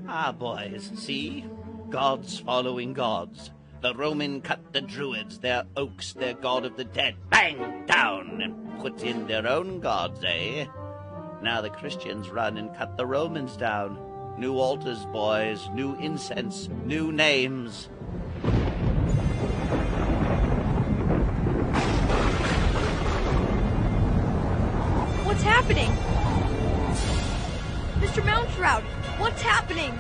Ah, boys, see? Gods following gods. The Roman cut the Druids, their oaks, their god of the dead, bang, down, and put in their own gods, eh? Now the Christians run and cut the Romans down. New altars, boys, new incense, new names. What's happening? Mr. Mountrout, what's happening?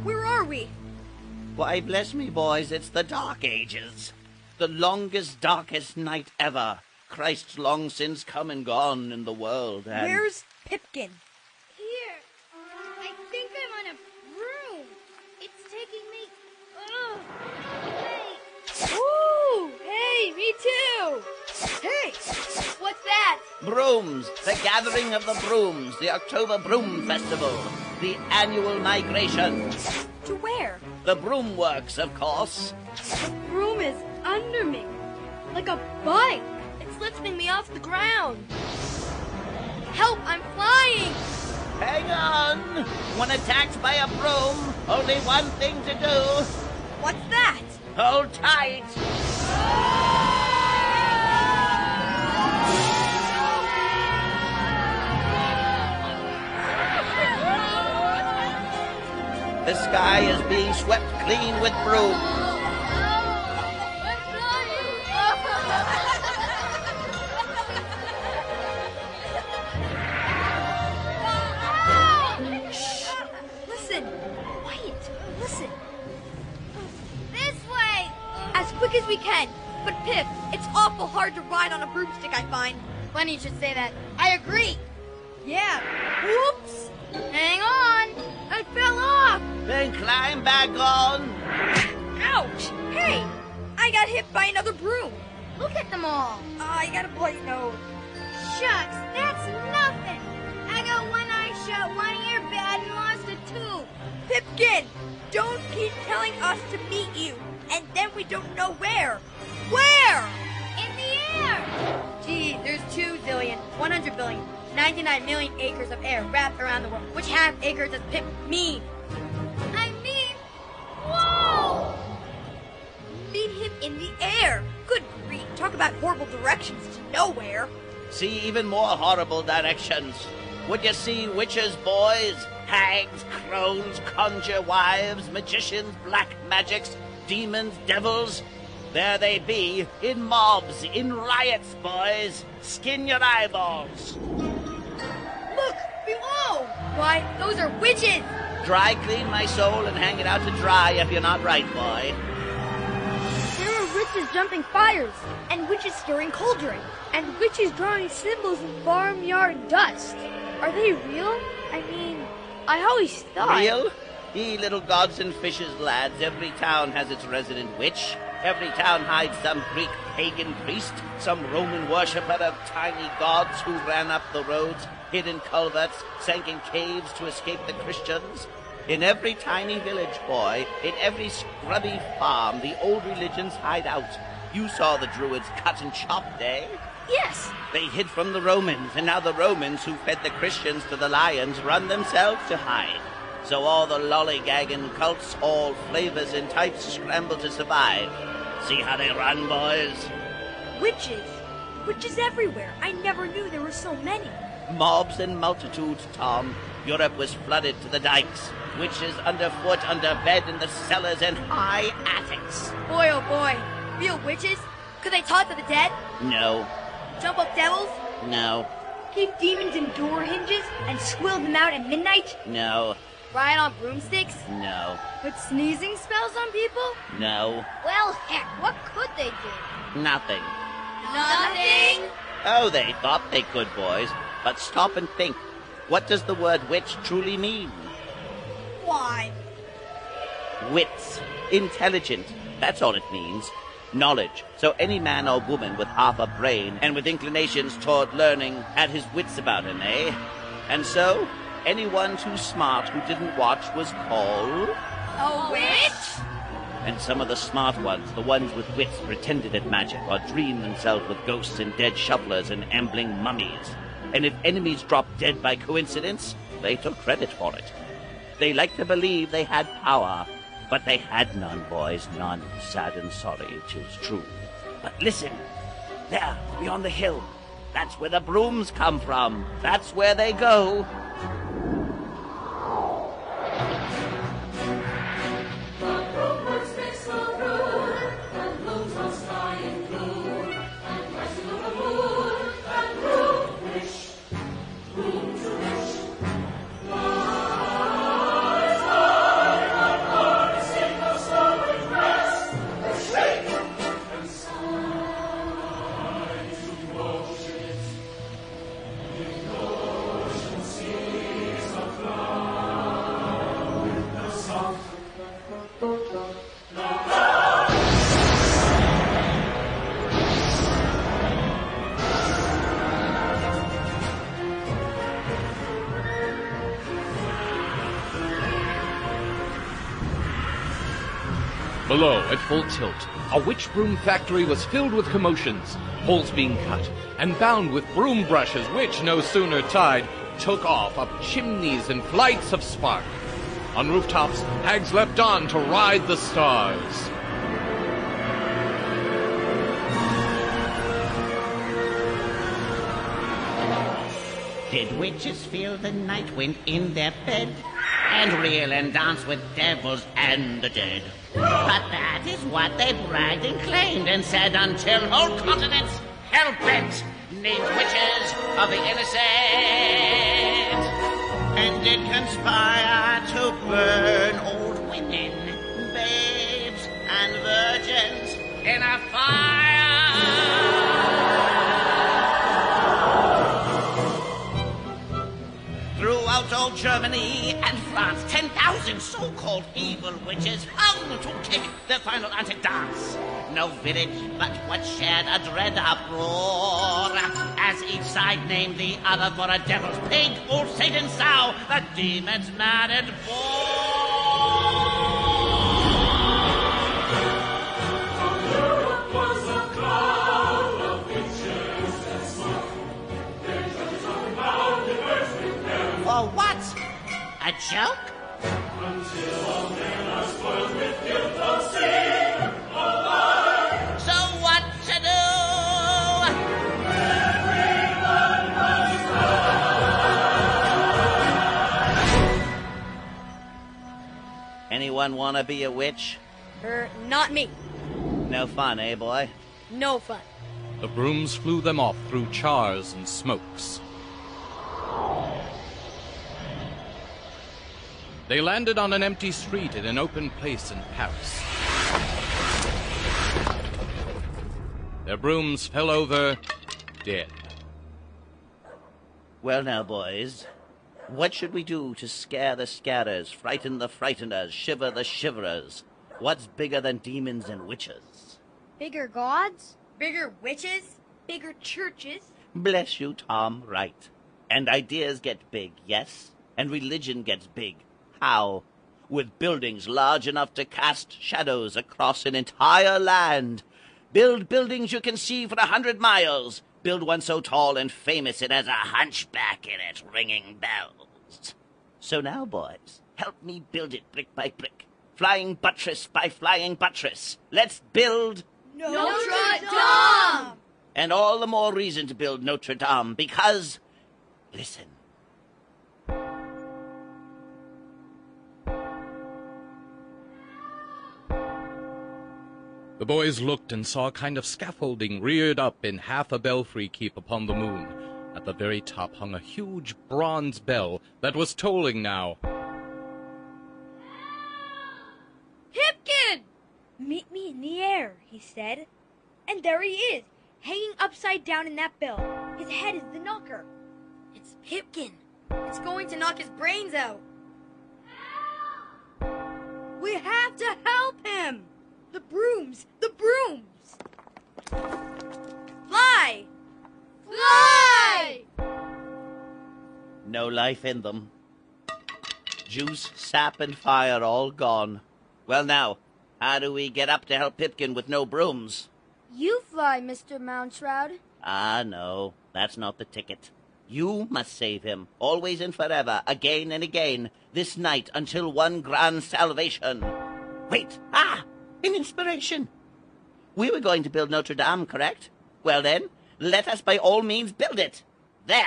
Where are we? Why, bless me, boys, it's the Dark Ages. The longest, darkest night ever. Christ's long since come and gone in the world, and... Where's Pipkin? Here. I think I'm on a broom. It's taking me... Hey. Ooh! Hey, me too! Hey! What's that? Brooms, the gathering of the brooms, the October Broom Festival, the annual migration. To where? The broom works, of course. The broom is under me, like a bike. It's lifting me off the ground. Help, I'm flying! Hang on! When attacked by a broom, only one thing to do. What's that? Hold tight! The sky is being swept clean with brooms. Shh! Listen! Quiet! Listen! This way. As quick as we can! But Pip, it's awful hard to ride on a broomstick, I find. Funny you should say that. I agree. Yeah. Whoops! Hang on. I fell off! Then climb back on. Ouch! Hey! I got hit by another broom. Look at them all. I got a bloody nose. Shucks, that's nothing. I got one eye shut, one ear bad, and lost a tooth. Pipkin! Don't keep telling us to meet you, and then we don't know where. Where? In the air. Gee, there's 2 zillion, 100 billion, 99 million acres of air wrapped around the world. Which half acre does Pip mean? I mean, whoa! Meet him in the air. Good grief, talk about horrible directions to nowhere. See even more horrible directions. Would you see witches, boys? Hags, crones, conjure wives, magicians, black magics, demons, devils? There they be, in mobs, in riots, boys. Skin your eyeballs. Look, below! Why, those are witches! Dry clean my soul and hang it out to dry if you're not right, boy. There are witches jumping fires, and witches stirring cauldron, and witches drawing symbols in farmyard dust. Are they real? I mean, I always thought... Real? Ye little gods and fishes, lads, every town has its resident witch. Every town hides some Greek pagan priest, some Roman worshipper of tiny gods who ran up the roads, hid in culverts, sank in caves to escape the Christians. In every tiny village, boy, in every scrubby farm, the old religions hide out. You saw the Druids cut and chopped, eh? Yes! They hid from the Romans, and now the Romans who fed the Christians to the lions run themselves to hide. So all the lollygagging cults, all flavors and types scramble to survive. See how they run, boys? Witches! Witches everywhere! I never knew there were so many. Mobs and multitudes, Tom. Europe was flooded to the dikes. Witches underfoot, under bed, in the cellars and high attics. Boy, oh boy. Real witches? Could they talk to the dead? No. Jump up devils? No. Keep demons in door hinges and swill them out at midnight? No. Ride on broomsticks? No. Put sneezing spells on people? No. Well, heck, what could they do? Nothing. Nothing? Oh, they thought they could, boys. But stop and think. What does the word witch truly mean? Why? Wits. Intelligent. That's all it means. Knowledge. So any man or woman with half a brain and with inclinations toward learning had his wits about him, eh? And so, anyone too smart who didn't watch was called... A witch? And some of the smart ones, the ones with wits pretended at magic, or dreamed themselves with ghosts and dead shovelers and ambling mummies. And if enemies dropped dead by coincidence, they took credit for it. They liked to believe they had power, but they had none, boys, none. Sad and sorry, 'tis true. But listen, there, beyond the hill, that's where the brooms come from. That's where they go. Below, at full tilt, a witch broom factory was filled with commotions, holes being cut, and bound with broom brushes which, no sooner tied, took off up chimneys and flights of spark. On rooftops, hags leapt on to ride the stars. Did witches feel the night wind in their bed, and reel and dance with devils and the dead? But that is what they bragged and claimed and said until whole continents, hell-bent, named witches of the innocent, and did conspire to burn old women, babes, and virgins in a fire. Throughout old Germany and France, 10,000 so-called evil witches hung to kick their final antic dance. No village but what shared a dread uproar, as each side named the other for a devil's pig or Satan's sow, the demons mad and For what? A joke? Until all men are spoiled with guilt of sin. So what to do? Everyone must die. Anyone want to be a witch? Not me. No fun, eh, boy? No fun. The brooms flew them off through chars and smokes. They landed on an empty street in an open place in Paris. Their brooms fell over, dead. Well now, boys, what should we do to scare the scarers, frighten the frighteners, shiver the shiverers? What's bigger than demons and witches? Bigger gods? Bigger witches? Bigger churches? Bless you, Tom, right. And ideas get big, yes? And religion gets big. How? With buildings large enough to cast shadows across an entire land. Build buildings you can see for 100 miles. Build one so tall and famous it has a hunchback in it, ringing bells. So now, boys, help me build it brick by brick, flying buttress by flying buttress. Let's build Notre Dame! And all the more reason to build Notre Dame, because, listen. The boys looked and saw a kind of scaffolding reared up in half a belfry keep upon the moon. At the very top hung a huge bronze bell that was tolling now. Pipkin! Meet me in the air, he said. And there he is, hanging upside down in that bell. His head is the knocker. It's Pipkin. It's going to knock his brains out. We have to help him! The brooms! The brooms! Fly! Fly! No life in them. Juice, sap, and fire all gone. Well now, How do we get up to help Pipkin with no brooms? You fly, Mr. Moundshroud. Ah, no, that's not the ticket. You must save him, always and forever, again and again, this night until one grand salvation. Wait, an inspiration. We were going to build Notre Dame, correct? Well then, let us by all means build it. There.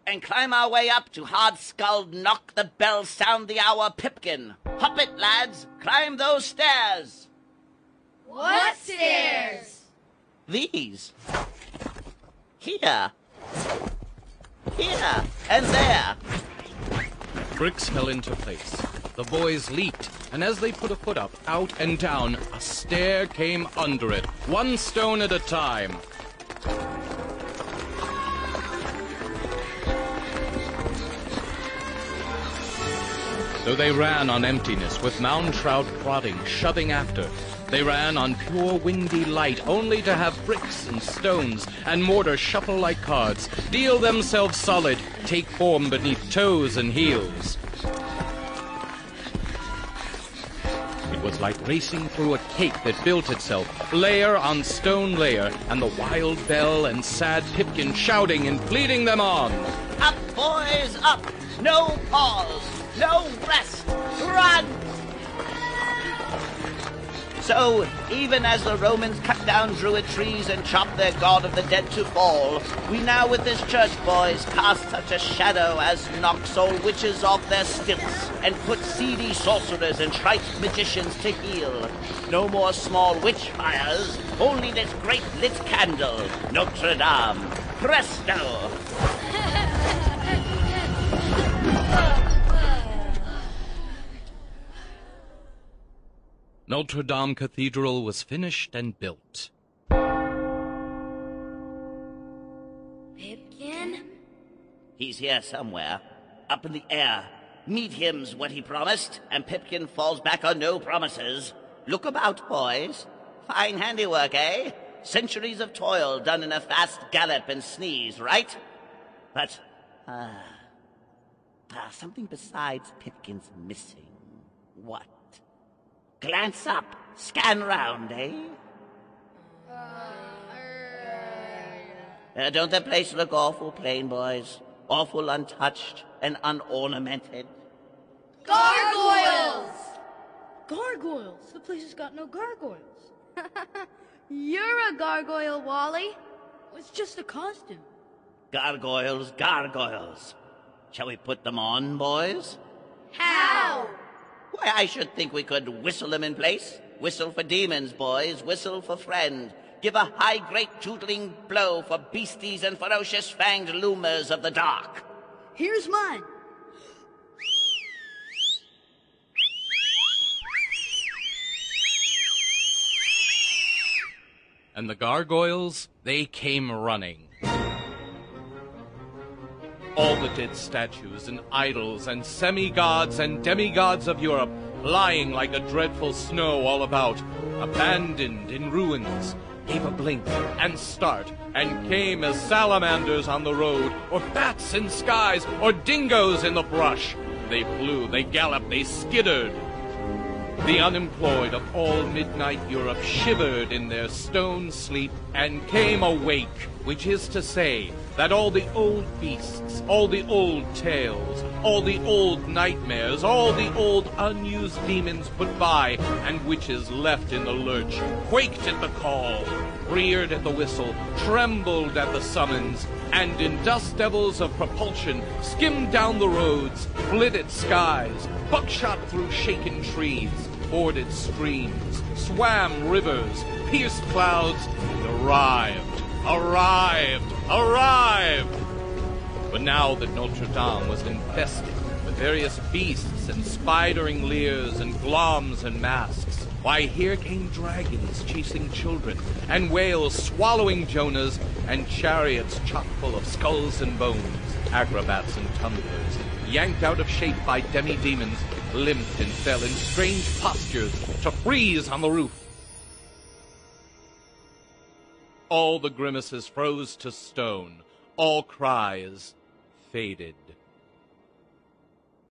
And climb our way up to hard-skulled knock the bell sound the hour Pipkin. Hop it, lads, climb those stairs. What stairs? These. Here. Here and there. Bricks fell into place. The boys leaped, and as they put a foot up, out and down, a stair came under it, one stone at a time. So they ran on emptiness, with Moundshroud prodding, shoving after. They ran on pure windy light, only to have bricks and stones and mortar shuffle like cards, deal themselves solid, take form beneath toes and heels. It was like racing through a cake that built itself, layer on stone layer, and the wild bell and sad Pipkin shouting and pleading them on. Up, boys, up! No pause! No rest! Run! So, even as the Romans cut down druid trees and chopped their god of the dead to fall, we now with this church, boys, cast such a shadow as knocks all witches off their stilts, and put seedy sorcerers and trite magicians to heal. No more small witch fires, only this great lit candle, Notre Dame. Presto! Notre Dame Cathedral was finished and built. Pipkin? He's here somewhere, up in the air. Meet him's what he promised, and Pipkin falls back on no promises. Look about, boys. Fine handiwork, eh? Centuries of toil done in a fast gallop and sneeze, right? But, something besides Pipkin's missing. What? Glance up, scan round, eh? Don't the place look awful plain, boys? Awful untouched and unornamented? Gargoyles! Gargoyles? The place has got no gargoyles. You're a gargoyle, Wally. It's just a costume. Gargoyles, gargoyles. Shall we put them on, boys? How? Why, I should think we could whistle them in place. Whistle for demons, boys. Whistle for friend. Give a high, great, tootling blow for beasties and ferocious fanged loomers of the dark. Here's mine. And the gargoyles, they came running. All the dead statues and idols and semi-gods and demigods of Europe lying like a dreadful snow all about, abandoned in ruins, gave a blink and start and came as salamanders on the road, or bats in skies, or dingoes in the brush. They flew, they galloped, they skittered. The unemployed of all midnight Europe shivered in their stone sleep and came awake, which is to say that all the old beasts, all the old tales, all the old nightmares, all the old unused demons put by and witches left in the lurch, quaked at the call, reared at the whistle, trembled at the summons, and in dust devils of propulsion skimmed down the roads, flit at skies, buckshot through shaken trees, forded streams, swam rivers, pierced clouds, and arrived. But now that Notre Dame was infested with various beasts and spidering leers and gloms and masks, why, here came dragons chasing children, and whales swallowing Jonahs, and chariots chock full of skulls and bones, acrobats and tumblers, yanked out of shape by demi-demons, limped and fell in strange postures to freeze on the roof. All the grimaces froze to stone, all cries faded.